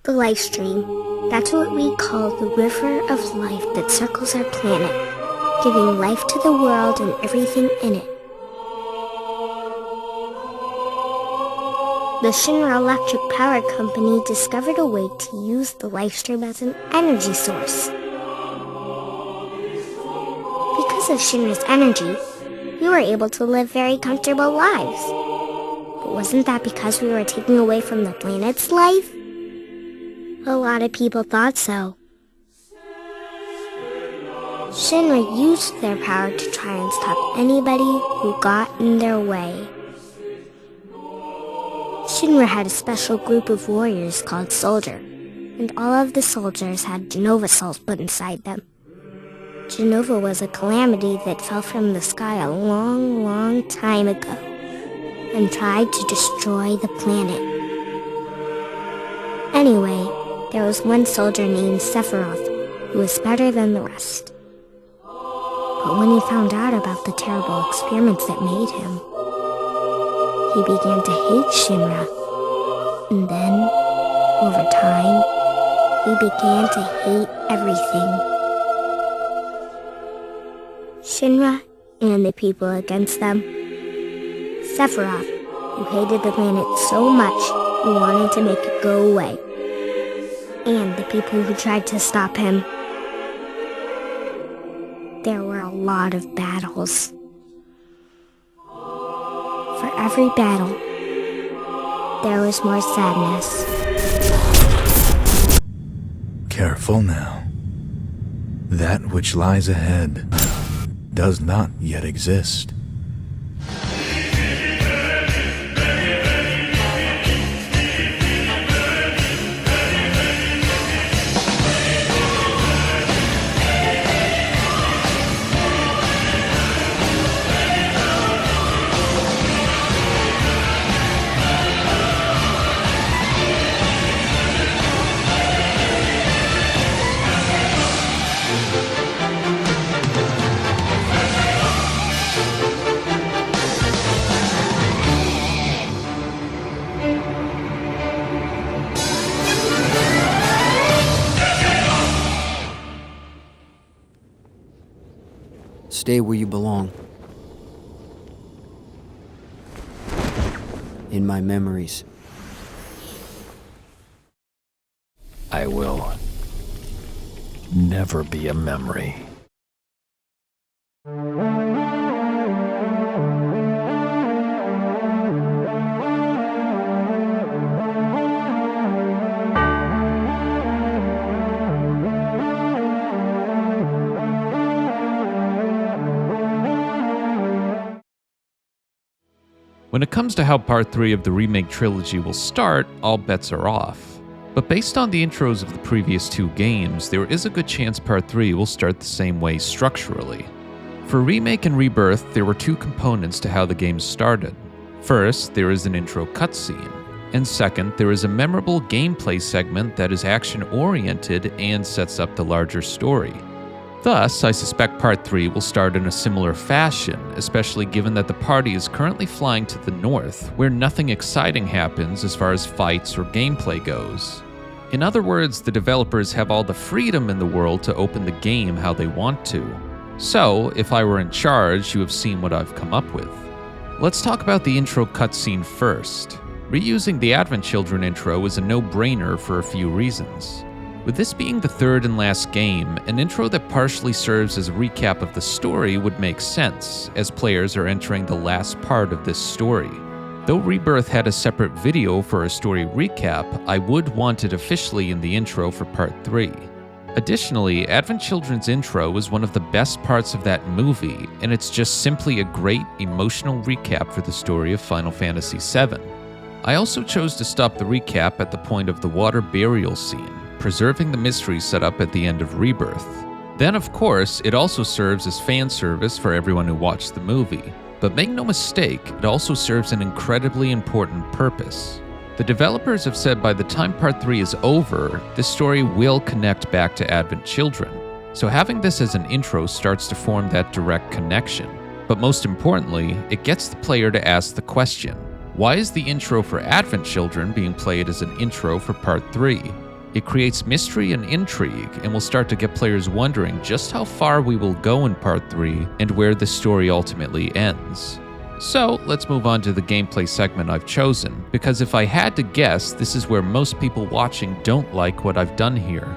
The life stream. That's what we call the river of life that circles our planet, giving life to the world and everything in it. The Shinra Electric Power Company discovered a way to use the life stream as an energy source. Because of Shinra's energy, we were able to live very comfortable lives. But wasn't that because we were taking away from the planet's life? A lot of people thought so. Shinra used their power to try and stop anybody who got in their way. Shinra had a special group of warriors called Soldier, and all of the soldiers had Genova souls put inside them. Genova was a calamity that fell from the sky a long, long time ago and tried to destroy the planet. Anyway, there was one soldier named Sephiroth who was better than the rest. But when he found out about the terrible experiments that made him, he began to hate Shinra. And then, over time, he began to hate everything. Shinra and the people against them. Sephiroth, who hated the planet so much he wanted to make it go away. And the people who tried to stop him. There were a lot of battles. For every battle, there was more sadness. Careful now. That which lies ahead does not yet exist. Stay where you belong. In my memories. I will never be a memory. When it comes to how Part 3 of the remake trilogy will start, all bets are off. But based on the intros of the previous two games, there is a good chance Part 3 will start the same way structurally. For Remake and Rebirth, there were two components to how the game started. First, there is an intro cutscene, and second, there is a memorable gameplay segment that is action-oriented and sets up the larger story. Thus, I suspect Part 3 will start in a similar fashion, especially given that the party is currently flying to the north, where nothing exciting happens as far as fights or gameplay goes. In other words, the developers have all the freedom in the world to open the game how they want to. So, if I were in charge, you have seen what I've come up with. Let's talk about the intro cutscene first. Reusing the Advent Children intro is a no-brainer for a few reasons. With this being the third and last game, an intro that partially serves as a recap of the story would make sense, as players are entering the last part of this story. Though Rebirth had a separate video for a story recap, I would want it officially in the intro for Part 3. Additionally, Advent Children's intro is one of the best parts of that movie, and it's just simply a great, emotional recap for the story of Final Fantasy VII. I also chose to stop the recap at the point of the water burial scene, preserving the mystery set up at the end of Rebirth. Then, of course, it also serves as fan service for everyone who watched the movie. But make no mistake, it also serves an incredibly important purpose. The developers have said by the time Part 3 is over, this story will connect back to Advent Children. So having this as an intro starts to form that direct connection. But most importantly, it gets the player to ask the question, why is the intro for Advent Children being played as an intro for Part 3? It creates mystery and intrigue, and will start to get players wondering just how far we will go in Part 3 and where the story ultimately ends. So, let's move on to the gameplay segment I've chosen, because if I had to guess, this is where most people watching don't like what I've done here.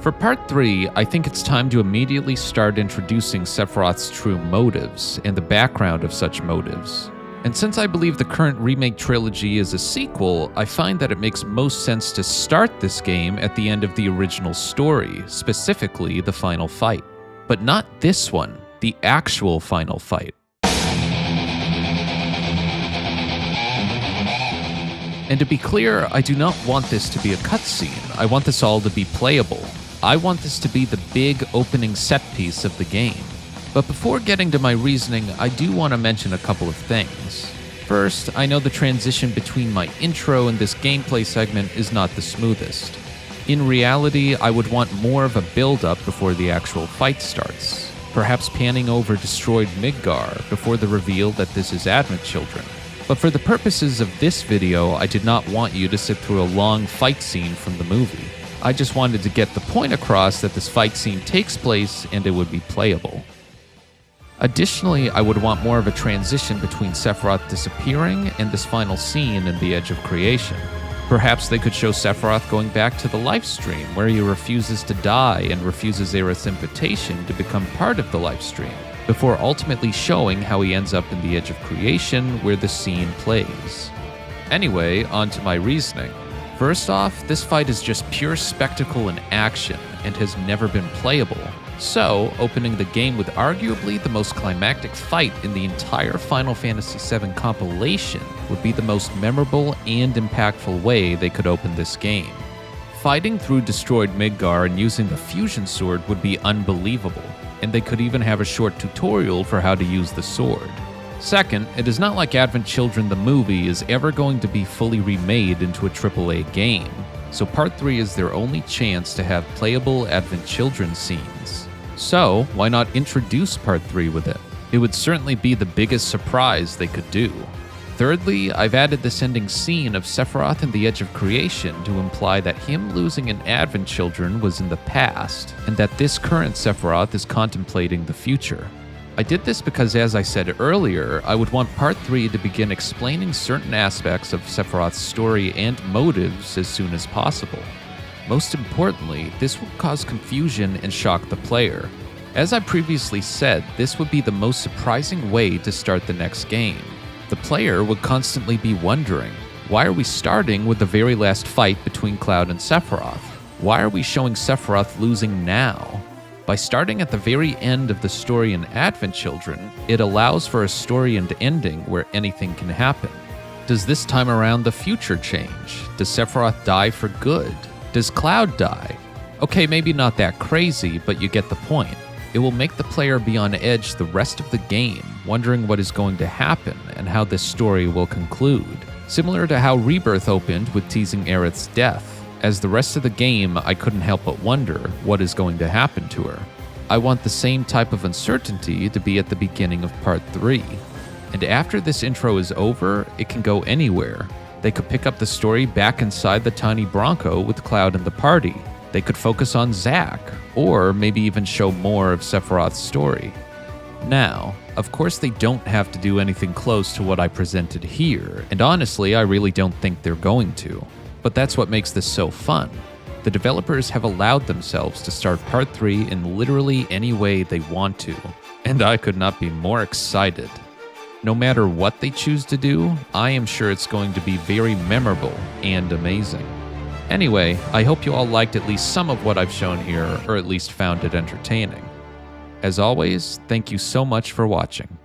For Part 3, I think it's time to immediately start introducing Sephiroth's true motives and the background of such motives. And since I believe the current remake trilogy is a sequel, I find that it makes most sense to start this game at the end of the original story, specifically the final fight. But not this one, the actual final fight. And to be clear, I do not want this to be a cutscene. I want this all to be playable. I want this to be the big opening set piece of the game. But before getting to my reasoning, I do want to mention a couple of things. First, I know the transition between my intro and this gameplay segment is not the smoothest. In reality, I would want more of a build-up before the actual fight starts. Perhaps panning over destroyed Midgar before the reveal that this is Advent Children. But for the purposes of this video, I did not want you to sit through a long fight scene from the movie. I just wanted to get the point across that this fight scene takes place and it would be playable. Additionally, I would want more of a transition between Sephiroth disappearing and this final scene in the Edge of Creation. Perhaps they could show Sephiroth going back to the life stream where he refuses to die and refuses Aerith's invitation to become part of the life stream, before ultimately showing how he ends up in the Edge of Creation where the scene plays. Anyway, on to my reasoning. First off, this fight is just pure spectacle and action, and has never been playable. So, opening the game with arguably the most climactic fight in the entire Final Fantasy VII compilation would be the most memorable and impactful way they could open this game. Fighting through destroyed Midgar and using the fusion sword would be unbelievable, and they could even have a short tutorial for how to use the sword. Second, it is not like Advent Children the movie is ever going to be fully remade into a AAA game, so Part 3 is their only chance to have playable Advent Children scenes. So, why not introduce Part 3 with it? It would certainly be the biggest surprise they could do. Thirdly, I've added this ending scene of Sephiroth in the Edge of Creation to imply that him losing an Advent Children was in the past, and that this current Sephiroth is contemplating the future. I did this because, as I said earlier, I would want Part 3 to begin explaining certain aspects of Sephiroth's story and motives as soon as possible. Most importantly, this will cause confusion and shock the player. As I previously said, this would be the most surprising way to start the next game. The player would constantly be wondering, why are we starting with the very last fight between Cloud and Sephiroth? Why are we showing Sephiroth losing now? By starting at the very end of the story in Advent Children, it allows for a story and ending where anything can happen. Does this time around the future change? Does Sephiroth die for good? Does Cloud die? Okay, maybe not that crazy, but you get the point. It will make the player be on edge the rest of the game, wondering what is going to happen and how this story will conclude. Similar to how Rebirth opened with teasing Aerith's death. As the rest of the game, I couldn't help but wonder what is going to happen to her. I want the same type of uncertainty to be at the beginning of Part 3. And after this intro is over, it can go anywhere. They could pick up the story back inside the tiny Bronco with Cloud and the party. They could focus on Zack, or maybe even show more of Sephiroth's story. Now, of course they don't have to do anything close to what I presented here, and honestly, I really don't think they're going to. But that's what makes this so fun. The developers have allowed themselves to start Part 3 in literally any way they want to, and I could not be more excited. No matter what they choose to do, I am sure it's going to be very memorable and amazing. Anyway, I hope you all liked at least some of what I've shown here, or at least found it entertaining. As always, thank you so much for watching.